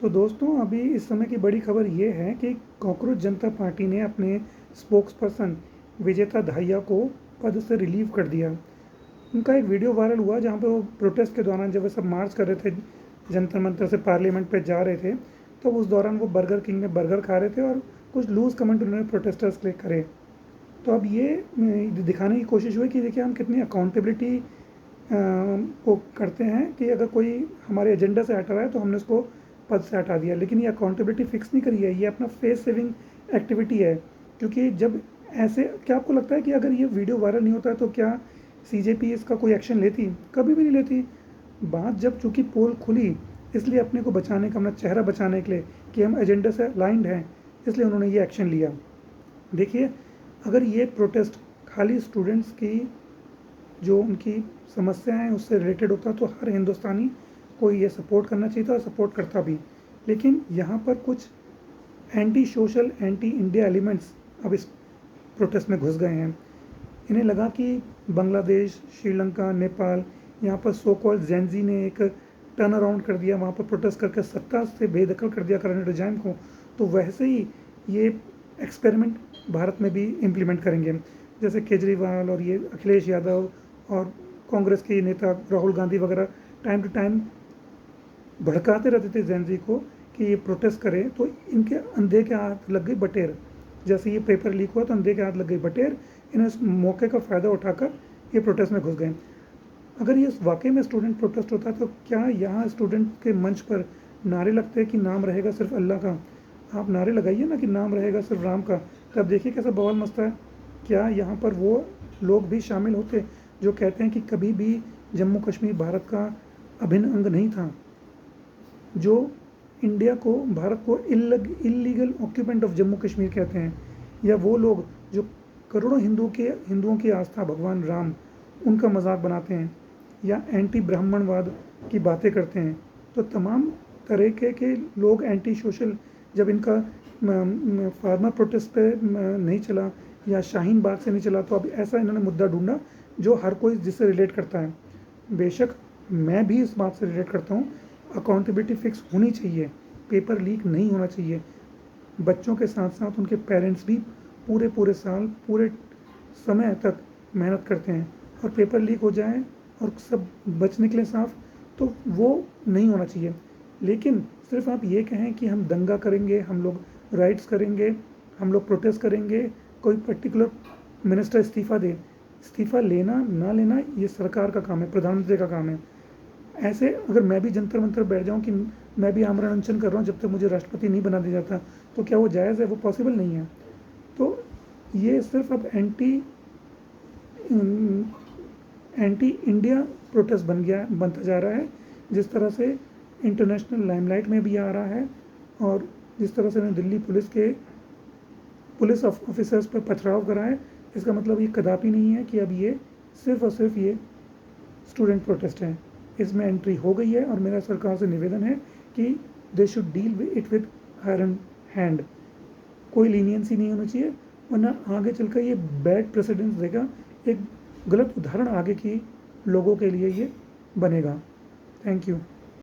तो दोस्तों अभी इस समय की बड़ी खबर ये है कि कॉकरोच जनता पार्टी ने अपने स्पोक्सपर्सन विजेता दाहिया को पद से रिलीव कर दिया। उनका एक वीडियो वायरल हुआ जहाँ पे वो प्रोटेस्ट के दौरान जब वो सब मार्च कर रहे थे, जंतर मंतर से पार्लियामेंट पे जा रहे थे, तो उस दौरान वो बर्गर किंग में बर्गर खा रहे थे और कुछ लूज़ कमेंट उन्होंने प्रोटेस्टर्स के लिए करे। तो अब ये दिखाने की कोशिश हुई कि देखिए हम कितनी अकाउंटेबिलिटी को करते हैं कि अगर कोई हमारे एजेंडा से हट रहा है तो हमने उसको पद से हटा दिया, लेकिन ये अकाउंटेबिलिटी फिक्स नहीं करी है, ये अपना फेस सेविंग एक्टिविटी है। क्योंकि जब ऐसे, क्या आपको लगता है कि अगर ये वीडियो वायरल नहीं होता तो क्या सीजेपी इसका कोई एक्शन लेती? कभी भी नहीं लेती। बात जब चूंकि पोल खुली, इसलिए अपने को बचाने का, अपना चेहरा बचाने के लिए कि हम एजेंडा से अलाइंड हैं, इसलिए उन्होंने ये एक्शन लिया। देखिए, अगर ये प्रोटेस्ट खाली स्टूडेंट्स की जो उनकी समस्या है उससे रिलेटेड होता तो हर हिंदुस्तानी को ये सपोर्ट करना चाहिए था और सपोर्ट करता भी। लेकिन यहाँ पर कुछ anti social, anti India elements अब इस प्रोटेस्ट में घुस गए हैं। इन्हें लगा कि बांग्लादेश, श्रीलंका, नेपाल, यहाँ पर सो कॉल्ड जेंजी ने एक टर्न अराउंड कर दिया, वहाँ पर प्रोटेस्ट करके सत्ता से बेदखल कर दिया करंट रिजाइम को, तो वैसे ही ये एक्सपेरिमेंट भारत में भी इम्प्लीमेंट करेंगे। जैसे केजरीवाल और ये अखिलेश यादव और कांग्रेस के नेता राहुल गांधी वगैरह टाइम टू टाइम भड़काते रहते थे जेंजी को कि ये प्रोटेस्ट करें, तो इनके अंधे के हाथ लग गई बटेर। जैसे ये पेपर लीक हुआ तो अंधे के हाथ लग गई बटेर, इन्हें इस मौके का फ़ायदा उठाकर ये प्रोटेस्ट में घुस गए। अगर ये वाकई में स्टूडेंट प्रोटेस्ट होता तो क्या यहाँ स्टूडेंट के मंच पर नारे लगते कि नाम रहेगा सिर्फ अल्लाह का? आप नारे लगाइए ना कि नाम रहेगा सिर्फ राम का, तब देखिए कैसा बवाल मचता है। क्या यहाँ पर वो लोग भी शामिल होते जो कहते हैं कि कभी भी जम्मू कश्मीर भारत का अभिन्न अंग नहीं था, जो इंडिया को, भारत को illegal occupant of Jammu Kashmir कहते हैं, या वो लोग जो करोड़ों हिंदुओं की आस्था भगवान राम, उनका मजाक बनाते हैं, या एंटी ब्राह्मणवाद की बातें करते हैं। तो तमाम तरीके के लोग एंटी सोशल, जब इनका फार्मर प्रोटेस्ट पे नहीं चला या शाहीन बाग से नहीं चला, तो अब ऐसा इन्होंने मुद्दा ढूंढा जो हर कोई जिससे रिलेट करता है। बेशक मैं भी इस बात से रिलेट करता हूँ, अकाउंटेबिलिटी फिक्स होनी चाहिए, पेपर लीक नहीं होना चाहिए। बच्चों के साथ साथ उनके पेरेंट्स भी पूरे पूरे साल, पूरे समय तक मेहनत करते हैं, और पेपर लीक हो जाए और सब बच निकले साफ, तो वो नहीं होना चाहिए। लेकिन सिर्फ आप ये कहें कि हम दंगा करेंगे, हम लोग राइट्स करेंगे, हम लोग प्रोटेस्ट करेंगे, कोई पर्टिकुलर मिनिस्टर इस्तीफ़ा दे, इस्तीफ़ा लेना ना लेना ये सरकार का काम है, प्रधानमंत्री का काम है। ऐसे अगर मैं भी जंतर मंतर बैठ जाऊं कि मैं भी आमरण अनशन कर रहा हूं जब तक मुझे राष्ट्रपति नहीं बना दिया जाता, तो क्या वो जायज़ है? वो पॉसिबल नहीं है। तो ये सिर्फ अब एंटी इंडिया प्रोटेस्ट बनता जा रहा है, जिस तरह से इंटरनेशनल लाइमलाइट में भी आ रहा है, और जिस तरह से दिल्ली पुलिस ऑफिसर्स पर पथराव करा है। इसका मतलब ये कदापि नहीं है कि अब ये सिर्फ और सिर्फ ये स्टूडेंट प्रोटेस्ट है। इसमें एंट्री हो गई है और मेरा सरकार से निवेदन है कि they should deal it with iron hand. कोई लीनियंसी नहीं होनी चाहिए, वरना आगे चलकर ये बैड प्रेसिडेंस देगा, एक गलत उदाहरण आगे की लोगों के लिए ये बनेगा। Thank you.